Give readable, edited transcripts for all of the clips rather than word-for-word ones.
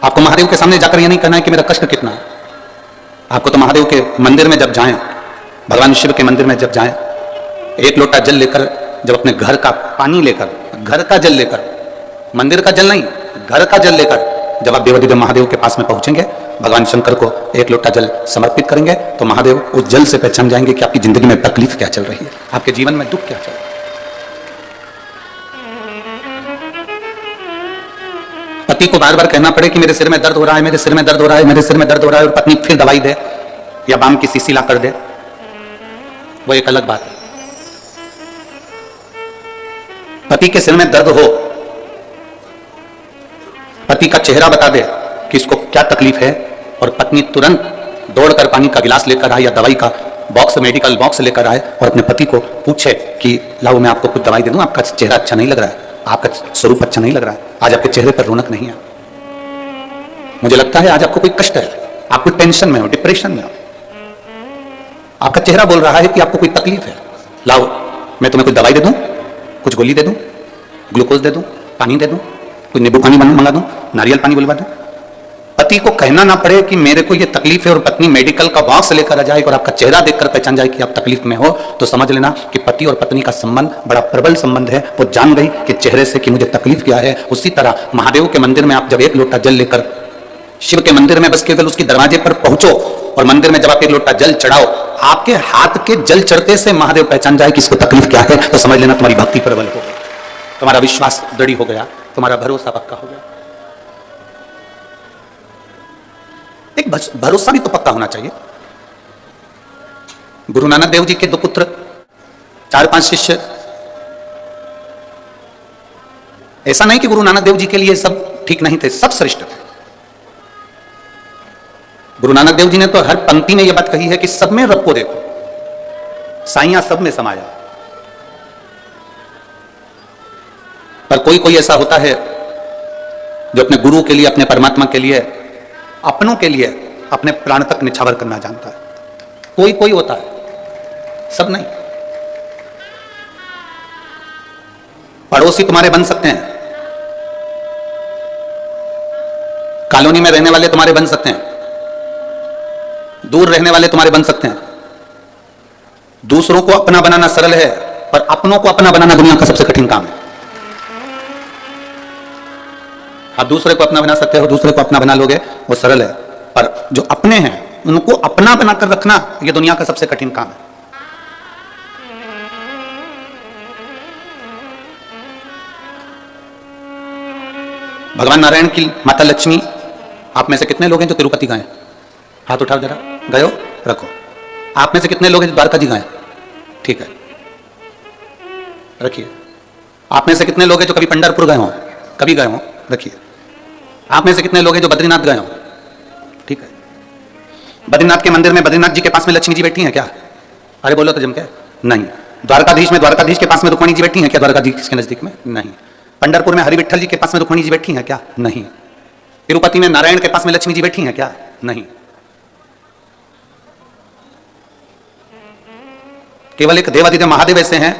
आपको महादेव के सामने जाकर यह नहीं कहना है कि मेरा कष्ट कितना है। आपको तो महादेव के मंदिर में जब जाएं, भगवान शिव के मंदिर में जब जाएं, एक लोटा जल लेकर, जब अपने घर का पानी लेकर, घर का जल लेकर, मंदिर का जल नहीं, घर का जल लेकर जब आप देवाधिदेव महादेव के पास में पहुंचेंगे, भगवान शंकर को एक लोटा जल समर्पित करेंगे, तो महादेव उस जल से पहचान जाएंगे कि आपकी जिंदगी में तकलीफ क्या चल रही है, आपके जीवन में दुख क्या चल रहा है। पति को बार बार कहना पड़े कि मेरे सिर में दर्द हो रहा है, मेरे सिर में दर्द हो रहा है, मेरे सिर में दर्द हो रहा है, और पत्नी फिर दवाई दे या बाम की शीशी ला कर दे, वो एक अलग बात है। पति के सिर में दर्द हो, पति का चेहरा बता दे कि इसको क्या तकलीफ है, और पत्नी तुरंत दौड़कर पानी का गिलास लेकर आए या दवाई का बॉक्स, मेडिकल बॉक्स लेकर आए और अपने पति को पूछे कि लाओ मैं आपको कुछ दवाई दे दूं, आपका चेहरा अच्छा नहीं लग रहा है, आपका स्वरूप अच्छा नहीं लग रहा है, आज आपके चेहरे पर रौनक नहीं है, मुझे लगता है आज आपको कोई कष्ट है, आप कोई टेंशन में हो, डिप्रेशन में हो, आपका चेहरा बोल रहा है कि आपको कोई तकलीफ है, लाओ मैं तुम्हें कुछ दवाई दे दूं, कुछ गोली दे दूं, ग्लूकोज दे दूं, पानी दे दूं, कोई नींबू पानी मंगा दूं, नारियल पानी बुलवा दूं। पति को कहना ना पड़े कि मेरे को ये तकलीफ है, और पत्नी मेडिकल का बॉक्स लेकर आ जाए और आपका चेहरा देखकर पहचान जाए कि आप तकलीफ में हो, तो समझ लेना कि पति और पत्नी का संबंध बड़ा प्रबल संबंध है। वो जान गई कि चेहरे से कि मुझे तकलीफ क्या है। उसी तरह महादेव के मंदिर में आप जब एक लोटा जल लेकर शिव के मंदिर में बस केवल उसके दरवाजे पर पहुंचो, और मंदिर में जब आप एक लोटा जल चढ़ाओ, आपके हाथ के जल चढ़ते से महादेव पहचान जाए कि इसको तकलीफ क्या है, तो समझ लेना तुम्हारी भक्ति प्रबल हो गई, तुम्हारा विश्वास दृढ़ हो गया, तुम्हारा भरोसा पक्का हो गया। एक भरोसा भी तो पक्का होना चाहिए। गुरु नानक देव जी के 2 पुत्र, 4-5 शिष्य, ऐसा नहीं कि गुरु नानक देव जी के लिए सब ठीक नहीं थे, सब श्रेष्ठ थे। गुरु नानक देव जी ने तो हर पंक्ति में यह बात कही है कि सब में रब को देखो, साइयां सब में समाया। पर कोई कोई ऐसा होता है जो अपने गुरु के लिए, अपने परमात्मा के लिए, अपनों के लिए अपने प्राण तक निछावर करना जानता है। कोई कोई होता है, सब नहीं। पड़ोसी तुम्हारे बन सकते हैं, कॉलोनी में रहने वाले तुम्हारे बन सकते हैं, दूर रहने वाले तुम्हारे बन सकते हैं। दूसरों को अपना बनाना सरल है, पर अपनों को अपना बनाना दुनिया का सबसे कठिन काम है। आप दूसरे को अपना बना सकते हो, दूसरे को अपना बना लोगे, वो सरल है, पर जो अपने हैं उनको अपना बनाकर रखना, ये दुनिया का सबसे कठिन काम है। भगवान नारायण की माता लक्ष्मी, आप में से कितने लोग हैं जो तिरुपति गए? हाथ उठाओ जरा, गए हो? रखो। आप में से कितने लोग हैं जो द्वारका जी गए? ठीक है, रखिए। आप में से कितने लोग हैं जो कभी पंढरपुर गए हो? कभी गए हो? रखिए। आप में से कितने लोग हैं जो बद्रीनाथ गए हो? ठीक है। बद्रीनाथ के मंदिर में, बद्रीनाथ जी के पास में लक्ष्मी जी बैठी हैं क्या? अरे बोलो तो जम के। नहीं। द्वारकाधीश में, द्वारकाधीश के पास में रुक्मणी जी बैठी हैं क्या? द्वारकाधीश के नजदीक में? नहीं। पंढरपुर में हरि विठल जी के पास में रुक्मणी जी बैठी हैं क्या? नहीं। तिरुपति में नारायण के पास में लक्ष्मी जी बैठी हैं क्या? नहीं। केवल एक देवाधिदेव महादेव ऐसे हैं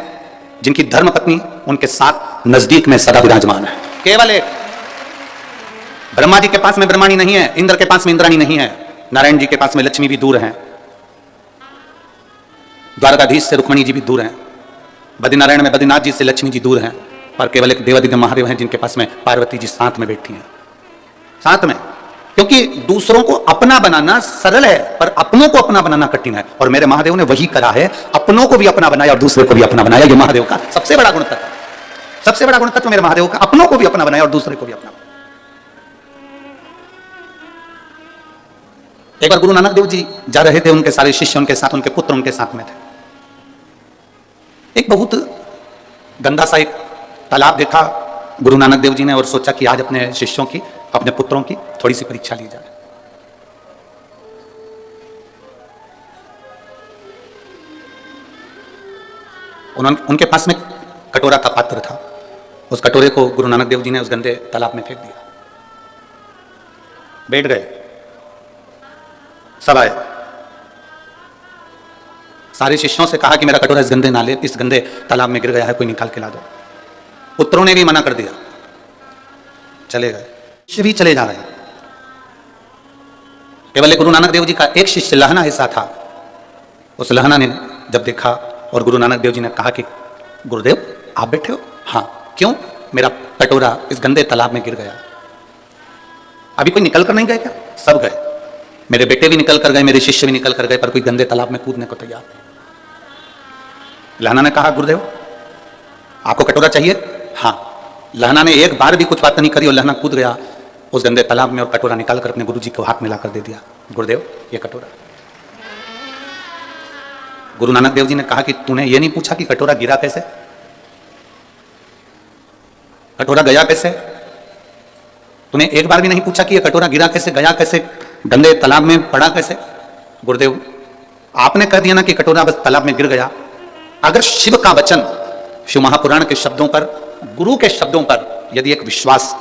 जिनकी धर्म पत्नी उनके साथ नजदीक में सदा विराजमान है। केवल एक। ब्रह्मा जी के पास में ब्रह्माणी नहीं है, इंद्र के पास में इंद्राणी नहीं है, नारायण जी के पास में लक्ष्मी भी दूर हैं, द्वारकाधीश से रुक्मणी जी भी दूर हैं, बद्रीनारायण में बद्रीनाथ जी से लक्ष्मी जी दूर हैं, पर केवल एक देवाधिदेव महादेव हैं जिनके पास में पार्वती जी साथ में बैठी हैं, साथ में। क्योंकि दूसरों को अपना बनाना सरल है, पर अपनों को अपना बनाना कठिन है, और मेरे महादेव ने वही करा है, अपनों को भी अपना बनाया और दूसरे को भी अपना बनाया। ये महादेव का सबसे बड़ा गुण तत्व, सबसे बड़ा गुण तत्व मेरे महादेव का, अपनों को भी अपना बनाया और दूसरे को भी अपना। एक बार गुरु नानक देव जी जा रहे थे, उनके सारे शिष्य उनके साथ, उनके पुत्र उनके साथ में थे। एक बहुत गंदा सा एक तालाब देखा गुरु नानक देव जी ने, और सोचा कि आज अपने शिष्यों की, अपने पुत्रों की थोड़ी सी परीक्षा ली जाए। उनके पास में कटोरा था, पात्र था, उस कटोरे को गुरु नानक देव जी ने उस गंदे तालाब में फेंक दिया। बैठ गए, सब आए, सारे शिष्यों से कहा कि मेरा कटोरा इस गंदे नाले, इस गंदे तालाब में गिर गया है, कोई निकाल के ला दो। पुत्रों ने भी मना कर दिया, चले गए। शिष्य भी चले जा रहे हैं। केवल गुरु नानक देव जी का एक शिष्य लहना ऐसा था। उस लहना ने जब देखा और गुरु नानक देव जी ने कहा कि गुरुदेव आप बैठे हो? हाँ। क्यों? मेरा कटोरा इस गंदे तालाब में गिर गया। अभी कोई निकल कर नहीं गए क्या? सब गए। मेरे बेटे भी निकल कर गए, मेरे शिष्य भी निकल कर गए, पर कोई गंदे तालाब में कूदने को तैयार नहीं। लहना ने कहा गुरुदेव आपको कटोरा चाहिए? हाँ। लहना ने एक बार भी कुछ बात नहीं करी और लहना कूद गया उस गंदे तालाब में और कटोरा निकाल कर अपने गुरु जी को हाथ में लाकर दे दिया। गुरुदेव ये कटोरा। गुरु नानक देव जी ने कहा कि तूने ये नहीं पूछा कि कटोरा गिरा कैसे, कटोरा गया कैसे? तूने एक बार भी नहीं पूछा कि ये कटोरा गिरा कैसे, गया कैसे, गंदे तालाब में पड़ा कैसे? गुरुदेव आपने कह दिया ना कि कटोरा बस तालाब में गिर गया। अगर शिव का वचन, शिव महापुराण के शब्दों पर, गुरु के शब्दों पर यदि एक विश्वास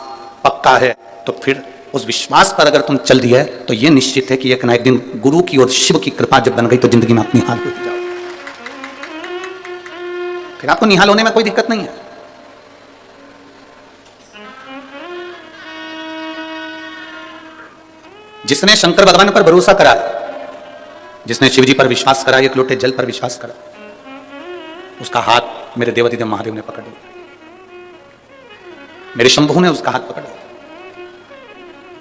पक्का है तो फिर उस विश्वास पर अगर तुम चल दिए तो यह निश्चित है कि एक ना एक दिन गुरु की और शिव की कृपा जब बन गई तो जिंदगी में अपनी हाल हो जाओ। फिर आपको निहाल होने में कोई दिक्कत नहीं है। जिसने शंकर भगवान पर भरोसा करा, जिसने शिवजी पर विश्वास करा, एक लोटे जल पर विश्वास करा, उसका हाथ मेरे देवाधिदेव महादेव ने पकड़ लिया, मेरे शंभू ने उसका हाथ पकड़ लिया।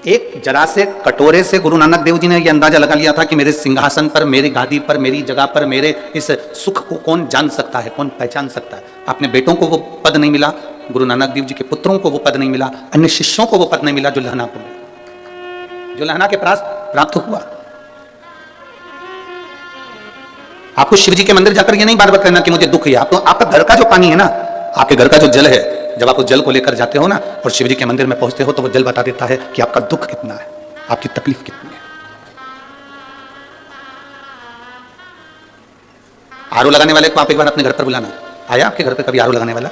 एक जरा से कटोरे से गुरु नानक देव जी ने यह अंदाजा लगा लिया था कि मेरे सिंहासन पर, मेरी गादी पर, मेरी जगह पर मेरे इस सुख को कौन जान सकता है, कौन पहचान सकता है। अपने बेटों को वो पद नहीं मिला, गुरु नानक देव जी के पुत्रों को वो पद नहीं मिला, अन्य शिष्यों को वो पद नहीं मिला जो लहना को मिला, जो लहना के पास प्राप्त हुआ। आपको शिव जी के मंदिर जाकर ये नहीं बार बार कहना कि मुझे दुख है। आपका घर का जो पानी है ना, आपके घर का जो जल है, जब आप उस जल को लेकर जाते हो ना और शिव जी के मंदिर में पहुंचते हो तो वो जल बता देता है कि आपका दुख कितना है, आपकी तकलीफ कितनी है। आरओ लगाने वाले को आप एक बार अपने घर पर बुलाना। आया आपके घर पे कभी आरओ लगाने वाला?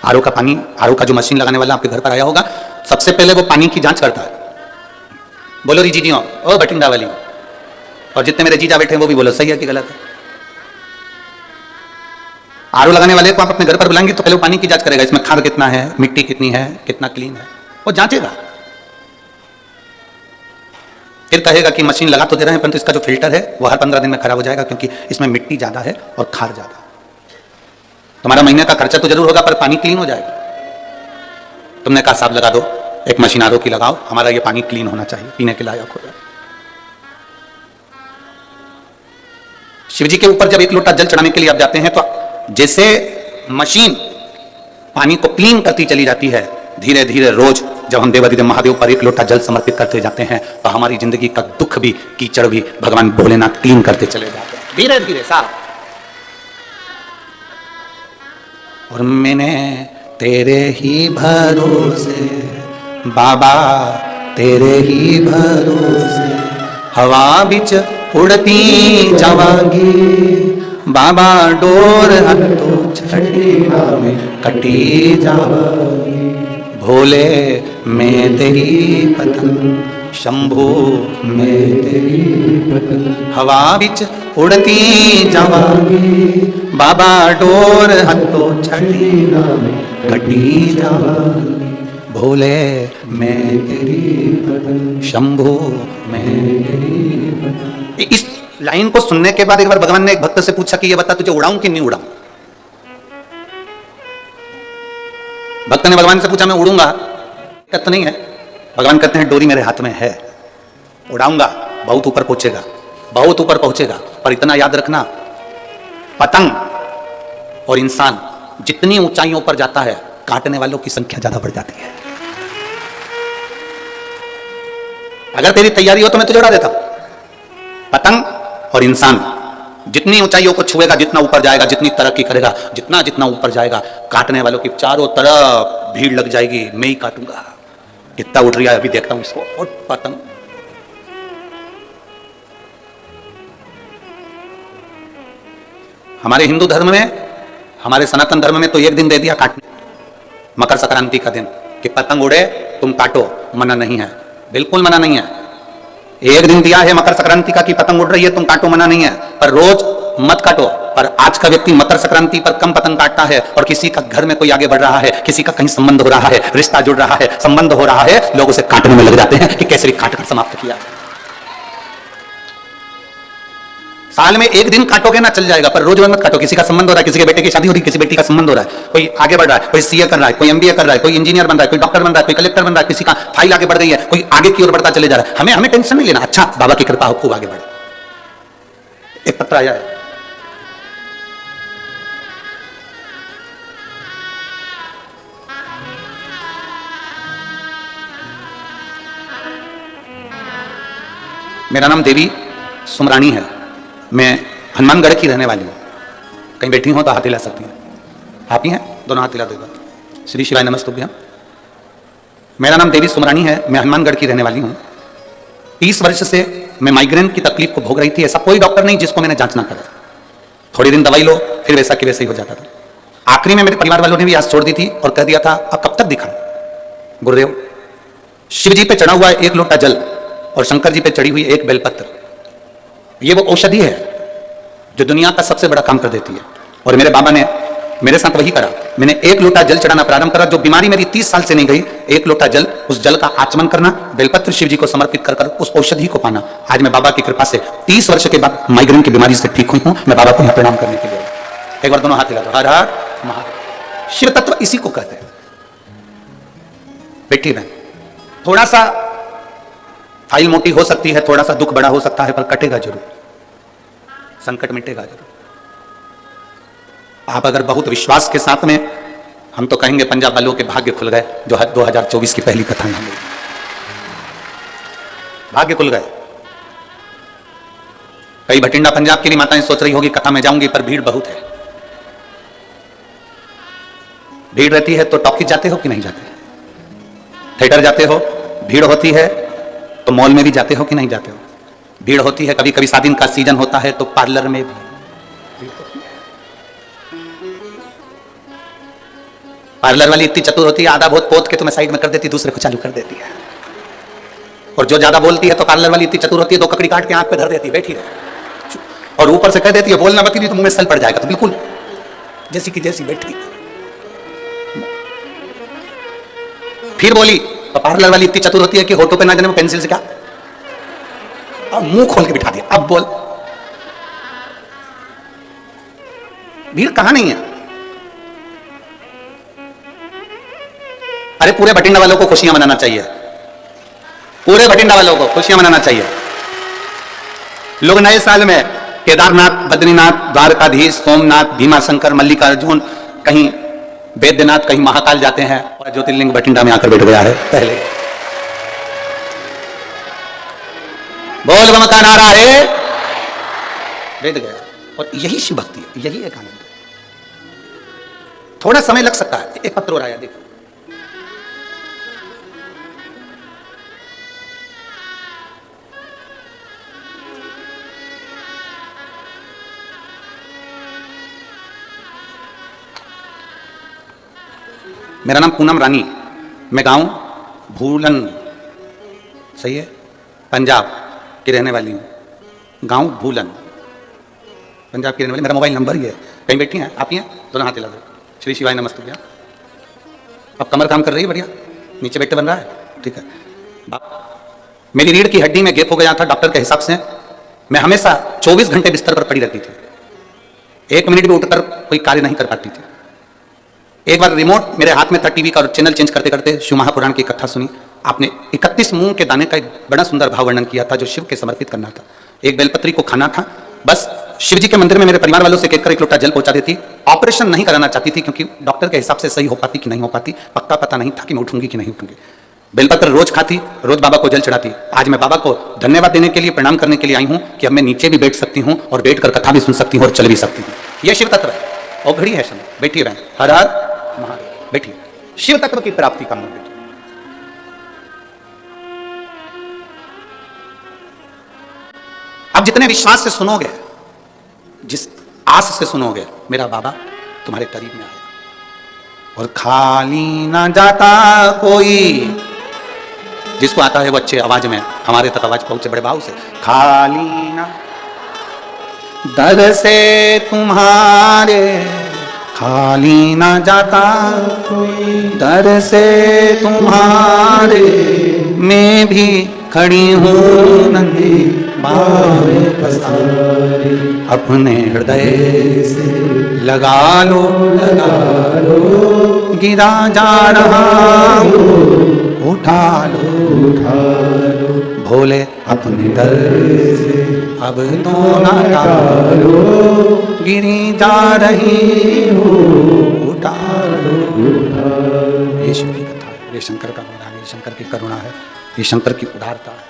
आरओ का पानी, आरओ का जो मशीन लगाने वाला आपके घर पर आया होगा, सबसे पहले वो पानी की जांच करता है। बोलो री जीजियों, ओ बठिंडा वाली, और जितने मेरे जीजा बैठे हैं वो भी बोलो सही है कि गलत है। आरओ लगाने वाले को आप अपने घर पर बुलाएंगे तो पहले वो पानी की जांच करेगा, इसमें खाद कितना है, मिट्टी कितनी है, कितना क्लीन है, वो जांचेगा। फिर कहेगा कि मशीन लगा तो दे रहे हैं परंतु इसका जो फिल्टर है वो हर 15 दिन में खराब हो जाएगा क्योंकि इसमें मिट्टी ज्यादा है और खाद ज्यादा। तुम्हारा महीने का खर्चा तो जरूर होगा पर पानी क्लीन हो जाएगा। तुमने कहा साहब लगा दो, एक मशीन आरओ की लगाओ, हमारा ये पानी क्लीन होना चाहिए, पीने के लायक हो जाए। शिवजी के ऊपर जब एक लोटा जल चढ़ाने के लिए आप जाते हैं तो जैसे मशीन पानी को क्लीन करती चली जाती है, धीरे धीरे रोज जब हम देवाधिदेव महादेव पर एक लोटा जल समर्पित करते जाते हैं तो हमारी जिंदगी का दुख भी, कीचड़ भी भगवान भोलेनाथ क्लीन करते चले जाते हैं धीरे धीरे साहब। और मैंने तेरे ही भरोसे बाबा, तेरे ही भरोसे हवा बिच उड़ती जावांगी बाबा, डोर हथो छड़ी में कटी जावांगी। भोले मैं तेरी पतंग, शंभू मैं तेरी पतंग, हवा बिच उड़ती जावांगी बाबा, डोर हथो छड़ी में कटी जावांगी। भोले मैं तेरी पतंग, शंभू मैं तेरी पतंग। इस लाइन को सुनने के बाद एक बार भगवान ने एक भक्त से पूछा कि ये बता तुझे उड़ाऊं कि नहीं उड़ाऊं। भक्त ने भगवान से पूछा मैं उड़ूंगा, दिक्कत तो नहीं है। भगवान कहते हैं डोरी मेरे हाथ में है, उड़ाऊंगा, बहुत ऊपर पहुंचेगा, बहुत ऊपर पहुंचेगा। पर इतना याद रखना, पतंग और इंसान जितनी ऊंचाइयों पर जाता है काटने वालों की संख्या ज्यादा बढ़ जाती है। अगर तेरी तैयारी हो तो मैं तुझे उड़ा देता हूं। पतंग और इंसान जितनी ऊंचाइयों को छुएगा, जितना ऊपर जाएगा, जितनी तरक्की करेगा, जितना जितना ऊपर जाएगा, काटने वालों की चारों तरफ भीड़ लग जाएगी। मैं ही काटूंगा, कितना उठ रहा है अभी देखता हूं इसको। और पतंग हमारे हिंदू धर्म में, हमारे सनातन धर्म में तो एक दिन दे दिया काटने, मकर संक्रांति का दिन, कि पतंग उड़े तुम काटो, मना नहीं है, बिल्कुल मना नहीं है। एक दिन दिया है मकर संक्रांति का कि पतंग उड़ रही है तुम काटो, मना नहीं है, पर रोज मत काटो। पर आज का व्यक्ति मकर संक्रांति पर कम पतंग काटता है और किसी का घर में कोई आगे बढ़ रहा है, किसी का कहीं संबंध हो रहा है, रिश्ता जुड़ रहा है, संबंध हो रहा है, लोग उसे काटने में लग जाते हैं कि कैसे भी काट कर समाप्त किया। साल में एक दिन काटोगे ना चल जाएगा, पर रोज मत काटो। किसी का संबंध हो रहा है, किसी के बेटे की शादी हो रही है, किसी बेटी का संबंध हो रहा है, कोई आगे बढ़ रहा है, कोई सीए कर रहा है, कोई एमबीए कर रहा है, कोई इंजीनियर बन रहा है, कोई डॉक्टर बन रहा है, कोई कलेक्टर बन रहा है, किसी का फाइल आगे बढ़ गई है, कोई आगे की ओर बढ़ता चले जा रहा है। हमें टेंशन नहीं लेना। अच्छा, बाबा की कृपा हो, खूब आगे बढ़े। एक पत्र आया है, मेरा नाम देवी सुमरानी है, मैं हनुमानगढ़ की रहने वाली हूँ। कहीं बैठी हो तो हाथ हिला सकती हैं। आप ही हैं? दोनों हाथ हिला देगा। श्री शिवाय नमस्तुभ्यम। मेरा नाम देवी सुमरानी है, मैं हनुमानगढ़ की रहने वाली हूँ। 30 वर्ष से मैं माइग्रेन की तकलीफ को भोग रही थी। ऐसा कोई डॉक्टर नहीं जिसको मैंने जांच ना करा। थोड़ी दिन दवाई लो, फिर वैसा कि वैसे ही हो जाता था। आखिरी में मेरे परिवार वालों ने भी आस छोड़ दी थी और कह दिया था अब कब तक दिखा। गुरुदेव, शिव जी पे चढ़ा हुआ एक लोटा जल और शंकर जी पे चढ़ी हुई एक बेलपत्र, ये वो औषधि है जो दुनिया का सबसे बड़ा काम कर देती है। और मेरे बाबा ने मेरे साथ वही करा। मैंने एक लोटा जल चढ़ाना प्रारंभ करा। जो बीमारी मेरी 30 साल से नहीं गई, एक लोटा जल, उस जल का आचमन करना, बेलपत्र शिव जी को समर्पित कर उस औषधि को पाना। आज मैं बाबा की कृपा से 30 वर्ष के बाद माइग्रेन की बीमारी से ठीक हुई हूं। मैं बाबा को यहाँ प्रणाम करने के लिए, एक बार दोनों हाथ हिला दो। हर हर महादेव। शिव तत्व इसी को कहते हैं। बेटी बहन, थोड़ा सा फाइल मोटी हो सकती है, थोड़ा सा दुख बड़ा हो सकता है, पर कटेगा जरूर, संकट मिटेगा जरूर। आप अगर बहुत विश्वास के साथ में, हम तो कहेंगे पंजाब वालों के भाग्य खुल गए, जो 2024 की पहली कथा में भाग्य खुल गए। कई भटिंडा पंजाब की भी माताएं सोच रही होगी कथा में जाऊंगी, पर भीड़ बहुत है। भीड़ रहती है तो टॉकीज जाते हो कि नहीं जाते? थिएटर जाते हो? भीड़ होती है तो मॉल में भी जाते हो कि नहीं जाते हो? भीड़ होती है। कभी कभी शादी का सीजन होता है तो पार्लर में भी। पार्लर वाली इतनी चतुर होती है, आधा बहुत पोत के तुम्हें साइड में कर देती, दूसरे को चालू कर देती है। और जो ज्यादा बोलती है तो पार्लर वाली इतनी चतुर होती है, 2 ककड़ी काट के आंख पे धर देती है, बैठी रहे, और ऊपर से कह देती है बोलना मत, नहीं तो मुंह में सल पड़ जाएगा। तो बिल्कुल जैसी की जैसी बैठी। फिर बोली तो पार्लर वाली इतनी चतुर होती है कि होठों पे ना जाने वो पेंसिल से क्या, अब मुंह खोल के बिठा दिया, अब बोल। भीड़ कहां नहीं है? अरे पूरे भटिंडा वालों को खुशियां मनाना चाहिए, पूरे भटिंडा वालों को खुशियां मनाना चाहिए। लोग नए साल में केदारनाथ, बद्रीनाथ, द्वारकाधीश, सोमनाथ, भीमाशंकर, मल्लिकार्जुन, कहीं वैद्यनाथ, कहीं महाकाल जाते हैं, और ज्योतिर्लिंग भटिंडा में आकर बैठ गया है पहले। बोल बम का नारा है, बैठ गया। और यही शिव भक्ति है, यही एक आनंद है। थोड़ा समय लग सकता है। एक पत्र और आया, देखो। मेरा नाम पूनम रानी, मैं गांव भूलन, सही है, पंजाब की रहने वाली हूँ। गांव भूलन, पंजाब की रहने वाली। मेरा मोबाइल नंबर ही है। कहीं बैठी हैं आप? ही हैं? दोनों हाथ हिला दो। श्री शिवाय नमस्तुभ्यम। अब कमर काम कर रही है बढ़िया, नीचे बैठे बन रहा है, ठीक है। मेरी रीढ़ की हड्डी में गैप हो गया था डॉक्टर के हिसाब से। मैं हमेशा 24 घंटे बिस्तर पर पड़ी रहती थी, 1 मिनट भी उठकर कोई कार्य नहीं कर पाती थी। एक बार रिमोट मेरे हाथ में था टीवी का, और चैनल चेंज करते करते शिव महापुराण की कथा सुनी। आपने 31 मूंग के दाने का एक बड़ा सुंदर भाव वर्णन किया था, जो शिव के समर्पित करना था। एक बेलपत्री को खाना था। बस शिव जी के मंदिर में मेरे परिवार वालों से कहकर 1 लोटा जल पहुंचा देती। ऑपरेशन नहीं कराना चाहती थी, क्योंकि डॉक्टर के हिसाब से सही हो पाती कि नहीं हो पाती, पक्का पता नहीं था कि मैं उठूंगी कि नहीं उठूंगी। बेलपत्र रोज खाती, रोज बाबा को जल चढ़ाती। आज मैं बाबा को धन्यवाद देने के लिए, प्रणाम करने के लिए आई हूँ कि अब मैं नीचे भी बैठ सकती हूँ और बैठकर कथा भी सुन सकती हूँ और चल भी सकती हूँ। यह शिव तत्व है। और घड़ी है समय, बैठी रहें। हर हर महादेव। बैठिए, शिव तत्व की प्राप्ति का मंदिर। अब जितने विश्वास से सुनोगे, जिस आस से सुनोगे, मेरा बाबा तुम्हारे करीब में आएगा। और खाली ना जाता कोई, जिसको आता है वो अच्छे आवाज में हमारे तक आवाज पहुंचे, बड़े भाव से। खाली ना दर से तुम्हारे, खाली ना जाता कोई दर से तुम्हारे, मैं भी खड़ी हूँ नंगी बाहें पसारी, अपने हृदय से लगा लो, गिरा जा रहा हूँ उठा लो, भोले अपने दर से अब तो ना टालो, गिरी जा रही हूँ उठा लो। ये शिव की कथा है, ये शंकर का वरदान है, ये शंकर की करुणा है, ये शंकर की उदारता है।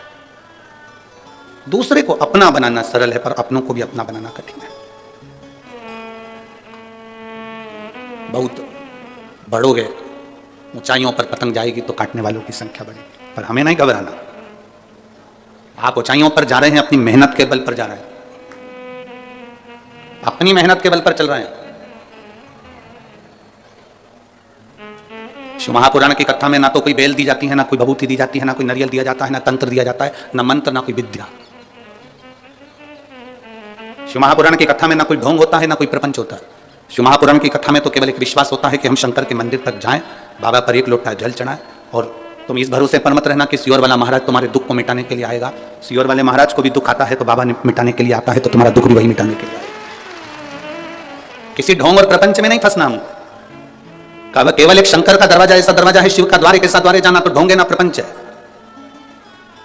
दूसरे को अपना बनाना सरल है, पर अपनों को भी अपना बनाना कठिन है। बहुत बढ़ोगे, ऊंचाइयों पर पतंग जाएगी तो काटने वालों की संख्या बढ़ेगी, पर हमें नहीं घबराना। आप ऊंचाइयों पर जा रहे हैं, अपनी मेहनत के बल पर जा रहे हैं, अपनी मेहनत के बल पर चल रहे हैं। शिव महापुराण की कथा में ना तो कोई बेल दी जाती है, ना कोई भभूति दी जाती है, ना कोई नारियल दिया जाता है, ना तंत्र दिया जाता है, ना मंत्र, ना कोई विद्या। शिव महापुराण की कथा में ना कोई ढोंग होता है, ना कोई प्रपंच होता है। शिव महापुराण की कथा में तो केवल एक विश्वास होता है कि हम शंकर के मंदिर तक जाएं, बाबा पर एक लोटा जल चढ़ाएं, और तुम इस भरोसे पर मत रहना कि सियोर वाला महाराज तुम्हारे दुख को मिटाने के लिए आएगा। सियोर वाले महाराज को भी दुख आता है तो बाबा मिटाने के लिए आता है, तो तुम्हारा दुख भी वही मिटाने के लिए आएगा। किसी ढोंग और प्रपंच में नहीं फंसना हूं। केवल एक शंकर का दरवाजा ऐसा दरवाजा है, शिव का द्वार एक ऐसा द्वार है, जाना तो ढोंगे ना प्रपंच है।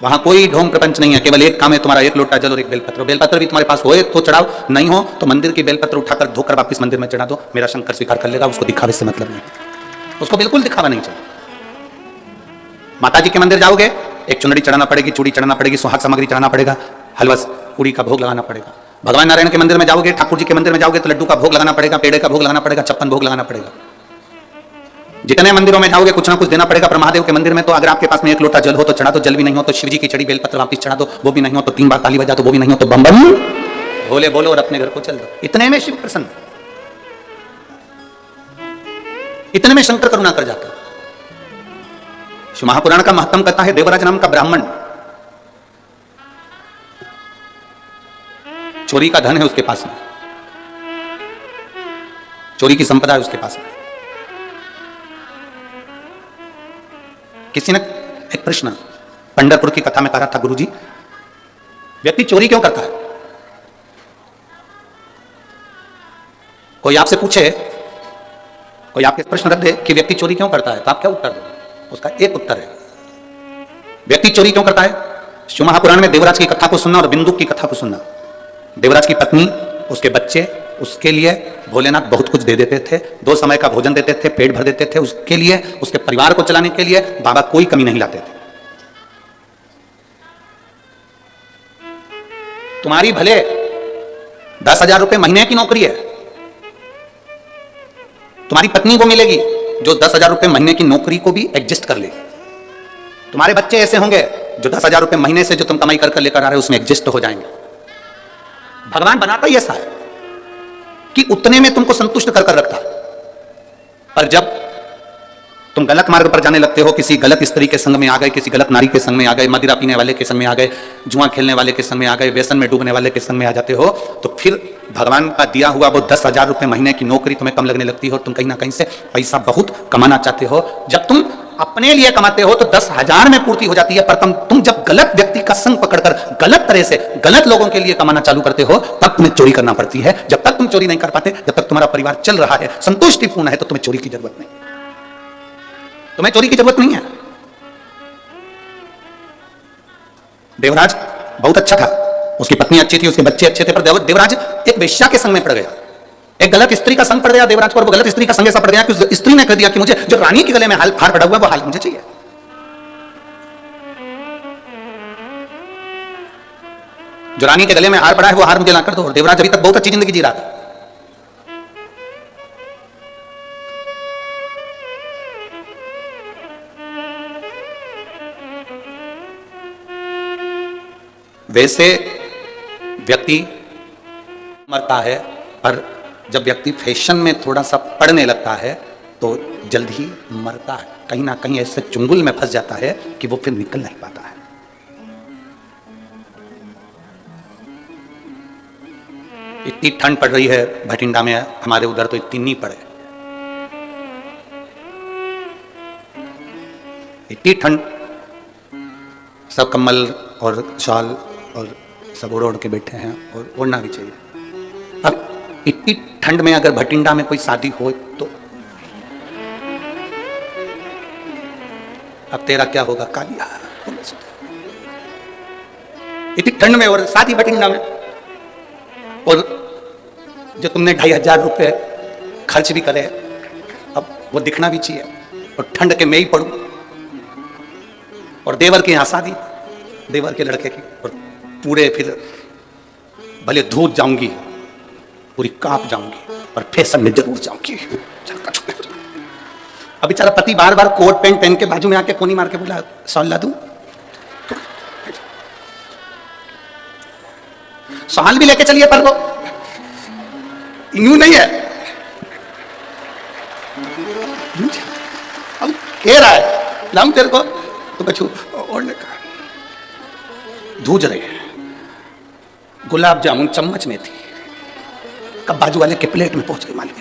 वहां कोई ढोंग प्रपंच नहीं है, केवल एक काम है तुम्हारा, एक लोटा जल और एक बेलपत्र। बेलपत्र भी तुम्हारे पास होए तो चढ़ाओ, नहीं हो तो मंदिर की बेलपत्र उठाकर धोकर वापिस मंदिर में चढ़ा दो, मेरा शंकर स्वीकार कर लेगा। उसको दिखावे से मतलब नहीं, उसको बिल्कुल दिखावा नहीं चाहिए। माता जी के मंदिर जाओगे, एक चुनरी चढ़ाना पड़ेगी, चूड़ी चढ़ाना पड़ेगी, सुहाग सामग्री चढ़ाना पड़ेगा, हलवा पूड़ी का भोग लगाना पड़ेगा। भगवान नारायण के मंदिर में जाओगे, ठाकुर जी के मंदिर में जाओगे तो लड्डू का भोग लगाना पड़ेगा, पेड़े का भोग लगाना पड़ेगा, 56 भोग लगाना पड़ेगा। जितने मंदिरों में जाओगे कुछ ना कुछ देना पड़ेगा। पर महादेव के मंदिर में तो अगर आपके पास में एक लोटा जल हो तो चढ़ा दो, जल भी नहीं हो तो शिव जी की चढ़ी बेलपत्र वापिस चढ़ा दो, वो भी नहीं हो तो 3 बार ताली बजा दो, वो भी नहीं हो तो बम बम भोले बोलो और अपने घर को चल दो। इतने में शिव प्रसन्न, इतने में शंकर करुणा कर जाता है। शिव महापुराण का महत्तम कहता है, देवराज नाम का ब्राह्मण, चोरी का धन है उसके पास में, चोरी की संपदा है उसके पास में। किसी ने एक प्रश्न पंढरपुर की कथा में कहा था, गुरुजी व्यक्ति चोरी क्यों करता है? कोई आपसे पूछे, कोई आपके प्रश्न रख दे कि व्यक्ति चोरी क्यों करता है, तो आप क्या उत्तर दो? उसका एक उत्तर है, व्यक्ति चोरी क्यों करता है? शिव महापुराण में देवराज की कथा को सुनना और बिंदु की कथा को सुनना। देवराज की पत्नी, उसके बच्चे, उसके लिए भोलेनाथ बहुत कुछ दे देते थे, 2 समय का भोजन देते थे, पेट भर देते थे। उसके लिए, उसके परिवार को चलाने के लिए बाबा कोई कमी नहीं लाते थे। तुम्हारी भले 10,000 रुपए महीने की नौकरी है, तुम्हारी पत्नी को मिलेगी जो 10,000 रुपए महीने की नौकरी को भी एडजस्ट कर लेगी। तुम्हारे बच्चे ऐसे होंगे जो 10,000 रुपए महीने से जो तुम कमाई कर लेकर आ रहे हो उसमें एडजस्ट हो जाएंगे। भगवान बनाता ही ऐसा है कि उतने में तुमको संतुष्ट कर कर रखता। पर जब तुम गलत मार्ग पर जाने लगते हो, किसी गलत स्त्री के संग में आ गए, किसी गलत नारी के संग में आ गए, मदिरा पीने वाले के संग में आ गए, जुआ खेलने वाले के संग में आ गए, व्यसन में डूबने वाले के संग में आ जाते हो, तो फिर भगवान का दिया हुआ वो 10,000 रुपए महीने की नौकरी तुम्हें कम लगने लगती है और तुम कहीं ना कहीं से पैसा बहुत कमाना चाहते हो। जब तुम अपने लिए कमाते हो तो 10,000 में पूर्ति हो जाती है, पर तुम जब गलत व्यक्ति का संग पकड़कर गलत तरह से गलत लोगों के लिए कमाना चालू करते हो तब तुम्हें चोरी करना पड़ती है। जब तक तुम चोरी नहीं कर पाते, जब तक तुम्हारा परिवार चल रहा है, संतुष्टिपूर्ण है, तो तुम्हें चोरी की जरूरत नहीं, तुम्हें चोरी की जरूरत नहीं है। देवराज बहुत अच्छा था, उसकी पत्नी अच्छी थी, उसके बच्चे अच्छे थे, पर देवराज एक वेश्या के संग में पड़ गया, एक गलत स्त्री का संग पड़ गया देवराज को। और वो गलत स्त्री का संग ऐसा पड़ गया कि उस स्त्री ने कह दिया कि मुझे जो रानी के गले में हार पड़ा हुआ है वो हाल मुझे चाहिए। जो रानी के गले में हार पड़ा है वो हार मुझे ला कर दो। और देवराज अभी तक बहुत अच्छी जिंदगी जी रहा था। वैसे व्यक्ति मरता है, पर जब व्यक्ति फैशन में थोड़ा सा पड़ने लगता है तो जल्द ही मरता है, कहीं ना कहीं ऐसे चुंगल में फंस जाता है कि वो फिर निकल नहीं पाता है। इतनी ठंड पड़ रही है भटिंडा में, हमारे उधर तो इतनी नहीं पड़े, इतनी ठंड सब कम्बल और शॉल और सब ओढ़ ओढ़ के बैठे हैं, और ओढ़ना भी चाहिए। अब इतनी ठंड में अगर भटिंडा में कोई शादी हो तो अब तेरा क्या होगा कालिया। इतनी ठंड में और शादी भटिंडा में, और जो तुमने 2500 रुपये खर्च भी करे, अब वो दिखना भी चाहिए, और ठंड के मैं ही पड़ू, और देवर के यहाँ शादी, देवर के लड़के की, और पूरे फिर भले धूप जाऊंगी, पूरी कांप जाऊंगी, और फैशन में जरूर जाऊंगी। अब बेचारा पति बार बार कोट पैंट पहन के बाजू में आके कोनी मार के बोला शॉल ला दूं, शॉल भी लेके चलिए, पर वो यूं नहीं है। अब कह रहा है लाऊं तेरे को, तो बच्चू ओढ़ने का धूज रहे हैं। गुलाब जामुन चम्मच में थी, कब बाजू वाले के प्लेट में पहुंच गई मालिक।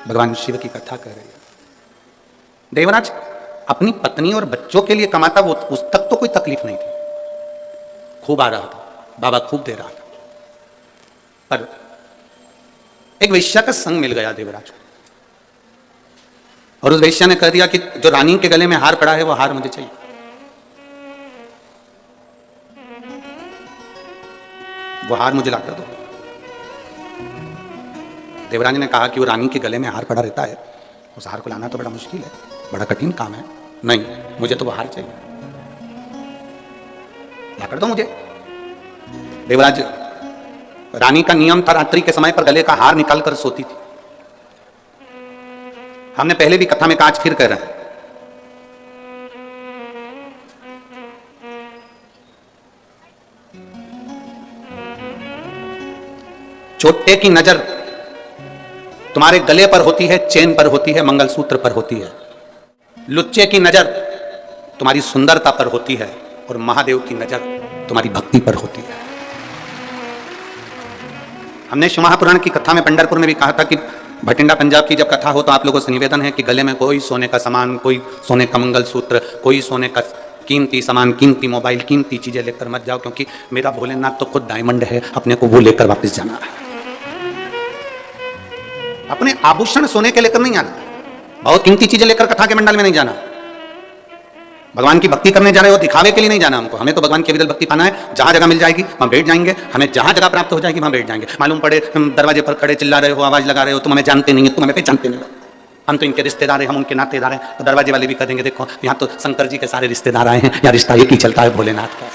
भगवान शिव की कथा कर रही है। देवराज अपनी पत्नी और बच्चों के लिए कमाता, वो उस तक तो कोई तकलीफ नहीं थी, खूब आ रहा था, बाबा खूब दे रहा था, पर एक वेश्या का संग मिल गया देवराज को, और उस वेश्या ने कह दिया कि जो रानी के गले में हार पड़ा है वो हार मुझे चाहिए। वो हार मुझे लाकर दो। देवराज ने कहा कि वो रानी के गले में हार पड़ा रहता है, उस हार को लाना तो बड़ा मुश्किल है, बड़ा कठिन काम है। नहीं, मुझे तो वो हार चाहिए, लाकर दो मुझे। देवराज, रानी का नियम था रात्रि के समय पर गले का हार निकालकर सोती थी। हमने पहले भी कथा में कहा, आज फिर कह रहे हैं, चोटे की नजर तुम्हारे गले पर होती है, चेन पर होती है, मंगलसूत्र पर होती है। लुच्चे की नजर तुम्हारी सुंदरता पर होती है, और महादेव की नजर तुम्हारी भक्ति पर होती है। हमने शिव महापुराण की कथा में पंढरपुर में भी कहा था कि भटिंडा पंजाब की जब कथा हो तो आप लोगों से निवेदन है कि गले में कोई सोने का सामान, कोई सोने का मंगलसूत्र, कोई सोने का कीमती सामान, कीमती मोबाइल, कीमती चीजें लेकर मत जाओ, क्योंकि मेरा भोलेनाथ तो खुद डायमंड है, अपने को वो लेकर वापस जाना है। अपने आभूषण सोने के लेकर नहीं आना, बहुत कीमती चीजें लेकर कथा के मंडल में नहीं जाना। भगवान की भक्ति करने जा रहे हो, दिखावे के लिए नहीं जाना हमको। हमें तो भगवान की अविरल भक्ति पाना है, जहां जगह मिल जाएगी वहां बैठ जाएंगे, हमें जहां जगह प्राप्त हो जाएगी वहां बैठ जाएंगे। मालूम पड़े हम दरवाजे पर खड़े चिल्ला रहे हो, आवाज लगा रहे हो, तुम हमें जानते नहीं है, तुम हमें पहचानते नहीं हो, हम तो इनके रिश्तेदार हैं, हम उनके नातेदार हैं, तो दरवाजे वाले भी कह देंगे देखो यहाँ तो शंकर जी के सारे रिश्तेदार आए हैं, या रिश्ता एक ही चलता है भोलेनाथ का।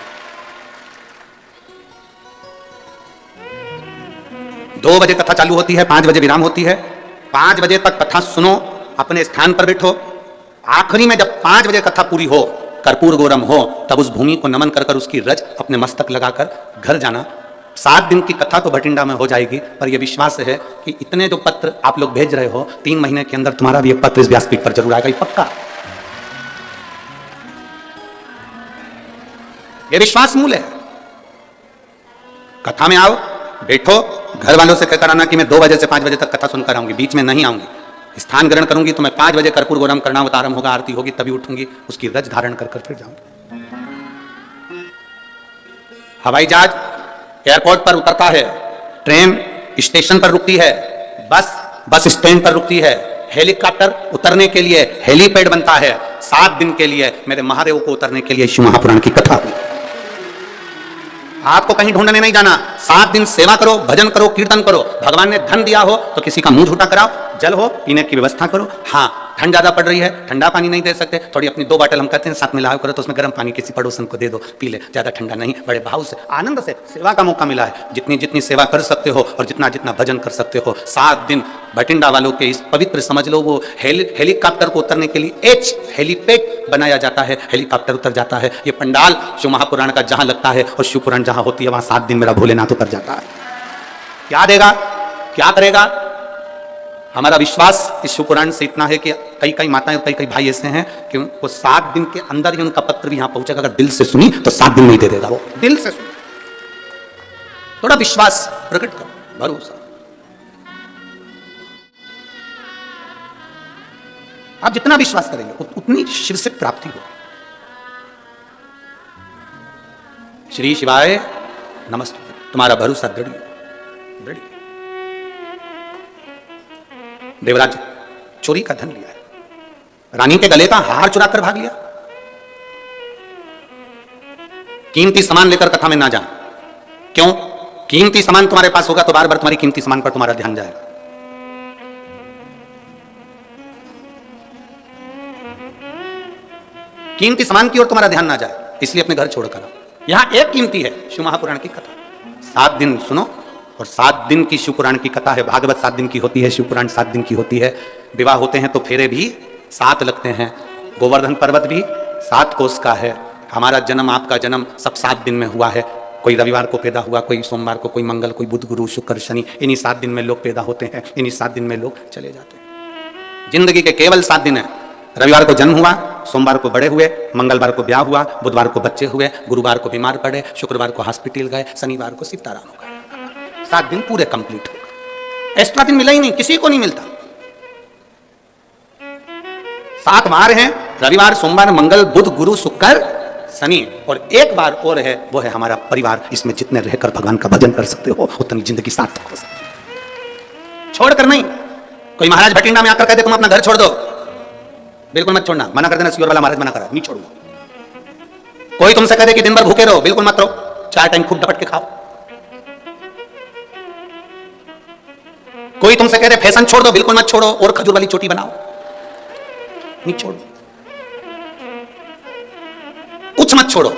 2 बजे कथा चालू होती है, 5 बजे विराम होती है। 5 बजे तक कथा सुनो, अपने स्थान पर बैठो। आखिरी में जब 5 बजे कथा पूरी हो, कर्पूर गौरम हो, तब उस भूमि को नमन कर कर उसकी रज अपने मस्तक लगाकर घर जाना। 7 दिन की कथा तो भटिंडा में हो जाएगी, पर यह विश्वास है कि इतने जो पत्र आप लोग भेज रहे हो, 3 महीने के अंदर तुम्हारा भी एक पत्र इस व्यासपीठ पर जरूर आएगा, ये पक्का। यह विश्वास मूल है। कथा में आओ, बैठो, घर वालों से कहकर आना कि मैं 2 बजे से 5 बजे तक कथा सुनकर आऊंगी, बीच में नहीं आऊंगी। स्थान ग्रहण करूंगी तो मैं 5 बजे कर्पूर गौरम कर्णावतारम होगा, आरती होगी, तभी उठूंगी, उसकी रज धारण कर कर फिर जाऊंगी। हवाई जहाज एयरपोर्ट पर उतरता है, ट्रेन स्टेशन पर रुकती है, बस स्टैंड पर रुकती है, हेलीकॉप्टर उतरने के लिए हेलीपैड बनता है। 7 दिन के लिए मेरे महादेव को उतरने के लिए शिव महापुराण की कथा हुई। आपको कहीं ढूंढने नहीं जाना, 7 दिन सेवा करो, भजन करो, कीर्तन करो। भगवान ने धन दिया हो तो किसी का मुंह झूठा कराओ, जल हो पीने की व्यवस्था करो। हाँ, ठंड ज्यादा पड़ रही है, ठंडा पानी नहीं दे सकते, थोड़ी अपनी 2 बाटल हम कहते हैं साथ में लाओ करो, तो उसमें गर्म पानी किसी पड़ोसन को दे दो, पी ले, ज्यादा ठंडा नहीं, बड़े भाव से आनंद से सेवा का मौका मिला है। जितनी जितनी सेवा कर सकते हो और जितना जितना भजन कर सकते हो, 7 दिन भटिंडा वालों के इस पवित्र, समझ लो, वो हेलीकॉप्टर को उतरने के लिए हेलीपैड बनाया जाता है, हेलीकॉप्टर उतर जाता है। ये पंडाल शिव महापुराण का जहां लगता है और शिवपुराण जहां होती है, वहां 7 दिन मेरा भोलेनाथ उतर जाता है। क्या देगा, क्या करेगा? हमारा विश्वास इस शिवपुराण से इतना है कि कई माताएं और कई भाई ऐसे हैं कि उनको 7 दिन के अंदर ही उनका पत्र भी यहां पहुंचेगा। अगर दिल से सुनी तो 7 दिन नहीं दे देगा, वो दिल से सुनी। थोड़ा विश्वास प्रकट करो, भरोसा। आप जितना विश्वास करेंगे उतनी शिव से प्राप्ति होगी। श्री शिवाय नमस्ते। तुम्हारा भरोसा दृढ़ दृढ़। देवराज चोरी का धन लिया है, रानी के गले का हार चुरा कर भाग लिया। कीमती सामान लेकर कथा में ना जाना। क्यों? कीमती सामान तुम्हारे पास होगा तो बार बार तुम्हारी कीमती सामान पर तुम्हारा ध्यान जाएगा। कीमती सामान की ओर तुम्हारा ध्यान ना जाए, इसलिए अपने घर छोड़कर आओ। यहां एक कीमती है शिव महापुराण की कथा। 7 दिन सुनो, और 7 दिन की शिव पुराण की कथा है। भागवत 7 दिन की होती है, शिव पुराण 7 दिन की होती है। विवाह होते हैं तो फेरे भी 7 लगते हैं। गोवर्धन पर्वत भी 7 कोस का है। हमारा जन्म, आपका जन्म सब 7 दिन में हुआ है। कोई रविवार को पैदा हुआ, कोई सोमवार को, कोई मंगल, कोई बुध, गुरु, शुक्र, शनि। इन्हीं 7 दिन में लोग पैदा होते हैं, इन्हीं 7 दिन में लोग चले जाते हैं। जिंदगी के केवल 7 दिन है। रविवार को जन्म हुआ, सोमवार को बड़े हुए, मंगलवार को ब्याह हुआ, बुधवार को बच्चे हुए, गुरुवार को बीमार पड़े, शुक्रवार को हॉस्पिटल गए, शनिवार को सीताराम हो गए। 7 दिन पूरे कंप्लीट हो गए। एक्स्ट्रा दिन मिला ही नहीं, किसी को नहीं मिलता। 7 बार हैं, रविवार, सोमवार, मंगल, बुध, गुरु, शुक्र, शनि, और एक बार और है, वो है हमारा परिवार। इसमें जितने रहकर भगवान का भजन कर सकते हो उतनी जिंदगी सार्थक हो सकती है। छोड़कर नहीं। कोई महाराज भटिंडा में आकर कहते तुम अपना घर छोड़ दो, बिल्कुल मत छोड़ना। मना कर देना, सियोर वाला महाराज मना करा, नहीं छोड़ूंगा। कोई तुमसे कहे कि दिन भर भूखे रहो, बिल्कुल मत रहो, 4 टाइम खूब डपट के खाओ। कोई तुमसे कह रहे फैशन छोड़ दो, बिल्कुल मत छोड़ो, और खजूर वाली चोटी बनाओ, नहीं छोड़ो। कुछ मत छोड़ो।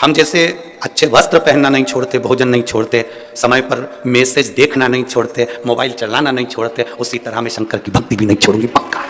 हम जैसे अच्छे वस्त्र पहनना नहीं छोड़ते, भोजन नहीं छोड़ते, समय पर मैसेज देखना नहीं छोड़ते, मोबाइल चलाना नहीं छोड़ते, उसी तरह मैं शंकर की भक्ति भी नहीं छोड़ूंगी, पक्का।